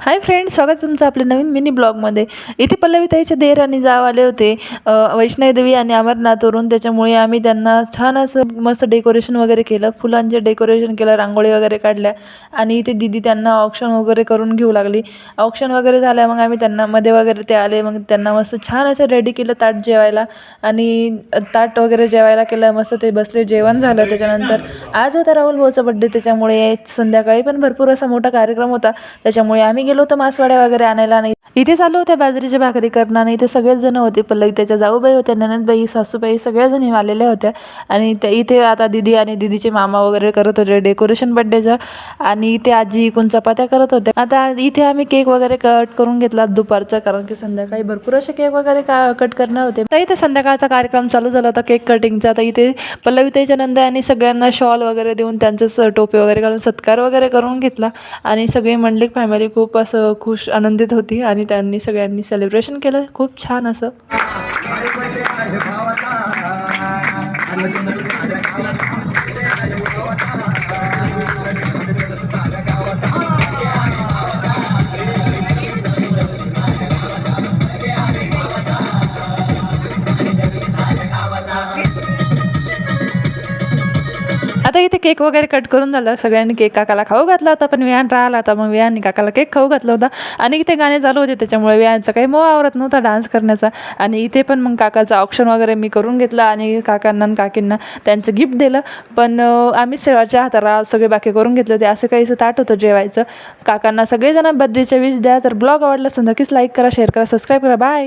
Hi friends, स्वागत तुमचं आपल्या नवीन मिनी ब्लॉगमध्ये. इथे पल्लवी ताईचे देर आणि जाव आले होते वैष्णवी आणि अमरनाथवरून. त्याच्यामुळे आम्ही त्यांना छान असं मस्त डेकोरेशन वगैरे केलं, फुलांचे डेकोरेशन केलं, रांगोळी वगैरे काढल्या. आणि इथे दीदी त्यांना ऑप्शन वगैरे करून घेऊ लागली. ऑप्शन वगैरे झाल्या मग आम्ही त्यांना मध्ये वगैरे ते आले, मग त्यांना मस्त छान असं रेडी केलं ताट जेवायला. आणि ताट वगैरे जेवायला केलं, मस्त ते बसले, जेवण झालं. त्याच्यानंतर आज होता राहुल भाऊचा बड्डे, त्याच्यामुळे संध्याकाळी पण भरपूर असा मोठा कार्यक्रम होता. त्याच्यामुळे आम्ही गेलो होतो मासवड्या वगैरे आणायला. आणि इथे चालू होत्या बाजरीची भाकरी करणं. आणि इथे सगळेच जण होते, पल्लवी त्याच्या जाऊबाई होत्या, ननदबाई, सासूबाई, सगळ्याजणी आलेल्या होत्या. आणि इथे आता दीदी आणि दीदीचे मामा वगैरे करत होते डेकोरेशन बड्डेचं. आणि इथे आजी एकूण चपात्या करत होत्या. आता इथे आम्ही केक वगैरे कट करून घेतला दुपारचा, कारण की संध्याकाळी भरपूर असे केक वगैरे कट करणार होते. तर इथे संध्याकाळचा कार्यक्रम चालू झाला होता केक कटिंगचा. तर इथे पल्लवी ताईच्या नंदा यांनी सगळ्यांना शॉल वगैरे देऊन त्यांचं टोपी वगैरे घालून सत्कार वगैरे करून घेतला. आणि सगळी मंडलिक फॅमिली खूप असं खुश आनंदित होती आणि त्यांनी सगळ्यांनी सेलिब्रेशन केलं खूप छान असं. आता इथे केक वगैरे कट करून झालं, सगळ्यांनी केक काकाला खाऊ घातला होता, पण विहान राहिला होता, मग विहाननी काकाला केक खाऊ घातला होता. आणि इथे गाणे चालू होते, त्याच्यामुळे विहानचा काही मोह आवरत नव्हता डान्स करण्याचा. आणि इथे पण मग काकाचं ऑप्शन वगैरे मी करून घेतलं आणि काकांना आणि काकींना त्यांचं गिफ्ट दिलं. पण आम्ही शेवटच्या हाताला सगळे बाकी करून घेतले होते. असं काहीचं ताट होतं जेवायचं. काकांना सगळेजण बर्थडेच्या विश द्या. तर ब्लॉग आवडला असं नक्कीच लाईक करा, शेअर करा, सबस्क्राईब करा. बाय.